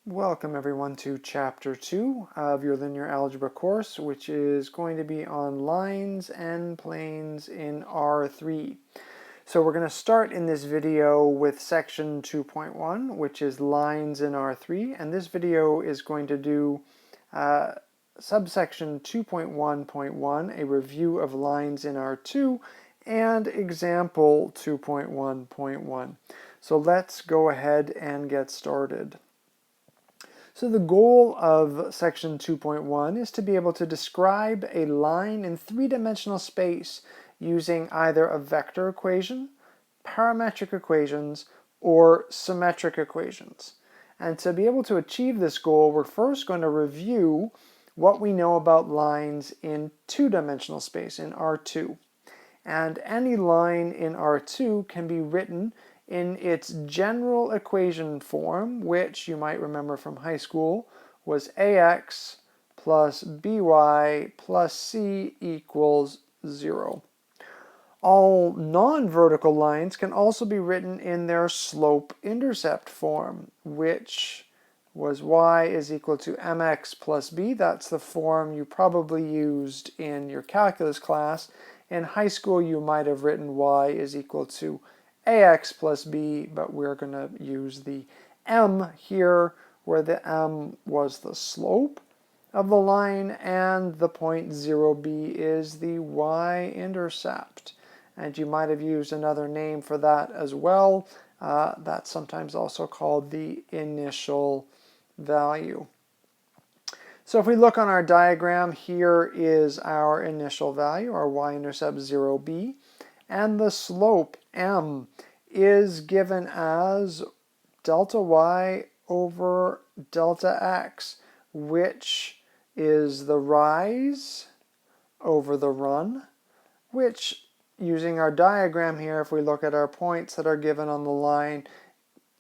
Welcome everyone to Chapter 2 of your linear algebra course, which is going to be on lines and planes in R3. So we're going to start in this video with section 2.1, which is lines in R3, and this video is going to do subsection 2.1.1, a review of lines in R2, and example 2.1.1. So let's go ahead and get started. So the goal of section 2.1 is to be able to describe a line in three-dimensional space using either a vector equation, parametric equations, or symmetric equations. And to be able to achieve this goal, we're first going to review what we know about lines in two-dimensional space, in R2. And any line in R2 can be written in its general equation form, which you might remember from high school was ax plus by plus c equals 0. All non-vertical lines can also be written in their slope-intercept form, which was y is equal to mx plus b. That's the form you probably used in your calculus class. In high school, you might have written y is equal to ax plus b, but we're going to use the m here, where the m was the slope of the line, and the point 0b is the y-intercept. And you might have used another name for that as well. That's sometimes also called the initial value. So if we look on our diagram, here is our initial value, our y-intercept 0b, and the slope m is given as delta y over delta x, which is the rise over the run, which, using our diagram here, if we look at our points that are given on the line,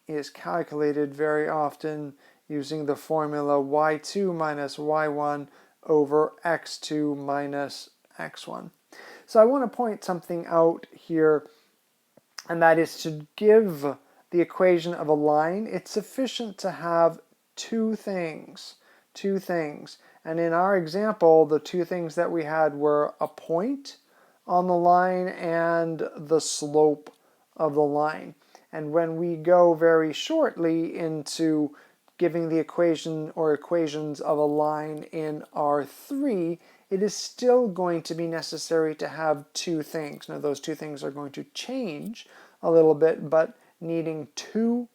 is calculated very often using the formula y2 minus y1 over x2 minus x1. So I want to point something out here, and that is to give the equation of a line, it's sufficient to have two things. And in our example, the two things that we had were a point on the line and the slope of the line. And when we go very shortly into giving the equation or equations of a line in R3, it is still going to be necessary to have two things. Now those two things are going to change a little bit, but needing two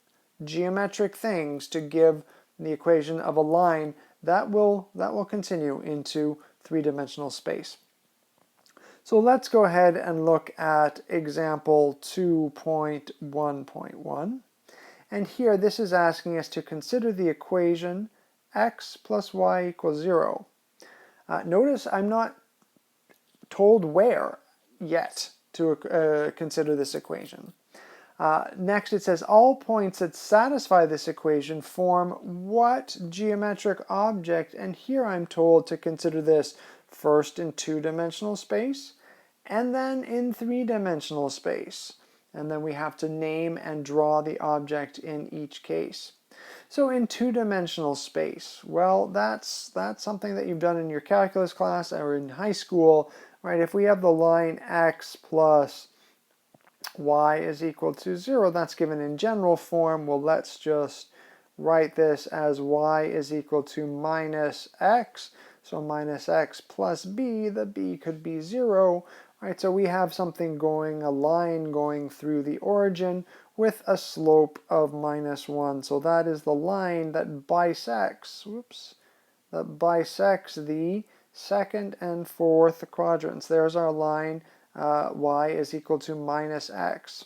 geometric things to give the equation of a line, that will continue into three-dimensional space. So let's go ahead and look at example 2.1.1. And here this is asking us to consider the equation x plus y equals 0. Notice I'm not told where yet to consider this equation. Next it says all points that satisfy this equation form what geometric object? And here I'm told to consider this first in two-dimensional space and then in three-dimensional space. And then we have to name and draw the object in each case. So in two-dimensional space, well, that's something that you've done in your calculus class or in high school, right? If we have the line x plus y is equal to 0, that's given in general form. Well, let's just write this as y is equal to minus x. So minus x plus b, the b could be 0. Right, so we have something going, a line going through the origin with a slope of minus 1. So that is the line that bisects, the second and fourth quadrants. There's our line, y is equal to minus x.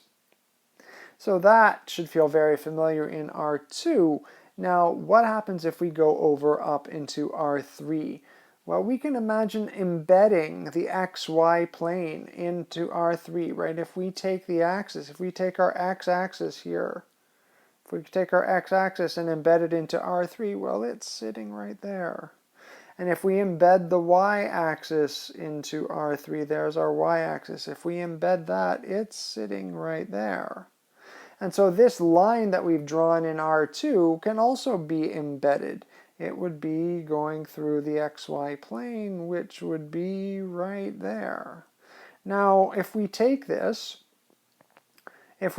So that should feel very familiar in R2. Now, what happens if we go over up into R3? Well, we can imagine embedding the xy plane into R3, right? If we take the axis, if we take our x-axis here, if we take our x-axis and embed it into R3, well, it's sitting right there. And if we embed the y-axis into R3, there's our y-axis. If we embed that, it's sitting right there. And so this line that we've drawn in R2 can also be embedded. It would be going through the xy plane, which would be right there. Now, if we take this, all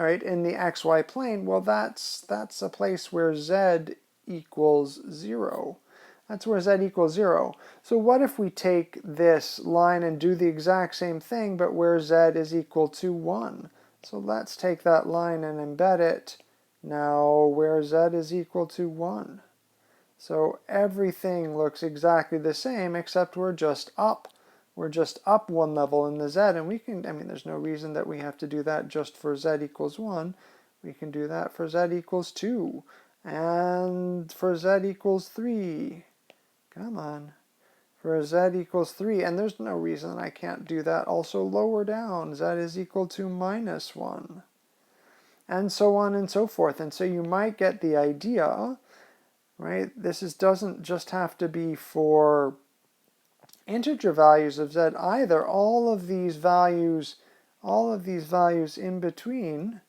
right, in the xy plane, well, that's a place where z equals 0. That's where z equals 0. So what if we take this line and do the exact same thing, but where z is equal to 1? So let's take that line and embed it now where z is equal to 1. So everything looks exactly the same, except we're just up. We're just up one level in the z, and we can, I mean, there's no reason that we have to do that just for z equals 1. We can do that for z equals 2, and for z equals 3. Come on. For z equals 3, and there's no reason I can't do that also lower down. Z is equal to minus 1. And so on and so forth. And so you might get the idea, right? This doesn't just have to be for integer values of z either. All of these values in between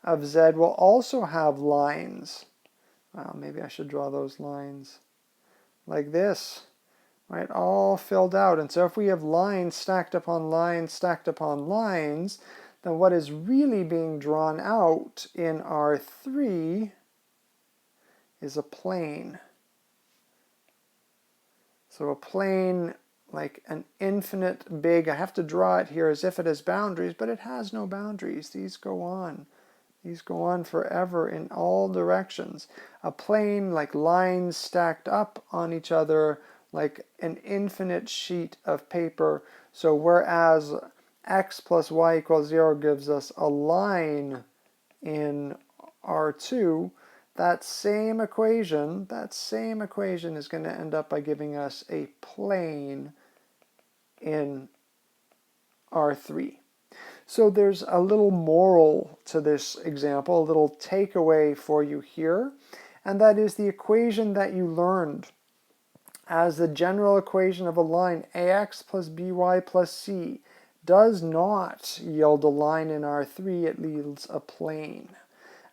of z will also have lines. Well, maybe I should draw those lines like this, right? All filled out. And so if we have lines stacked upon lines stacked upon lines, then what is really being drawn out in R3 is a plane. So a plane like an infinite big, I have to draw it here as if it has boundaries, but it has no boundaries. These go on. These go on forever in all directions. A plane like lines stacked up on each other like an infinite sheet of paper. So whereas x plus y equals 0 gives us a line in R2, that same equation is going to end up by giving us a plane in R3. So there's a little moral to this example, a little takeaway for you here, and that is the equation that you learned as the general equation of a line ax plus by plus c does not yield a line in R3, it yields a plane.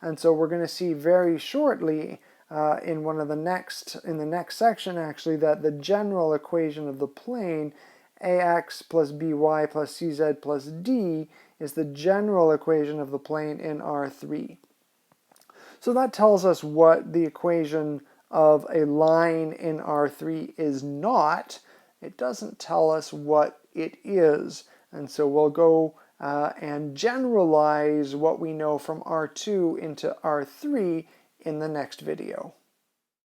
And so we're going to see very shortly in the next section actually that the general equation of the plane ax plus by plus cz plus d is the general equation of the plane in R3. So that tells us what the equation of a line in R3 is not. It doesn't tell us what it is. And so we'll go and generalize what we know from R2 into R3 in the next video.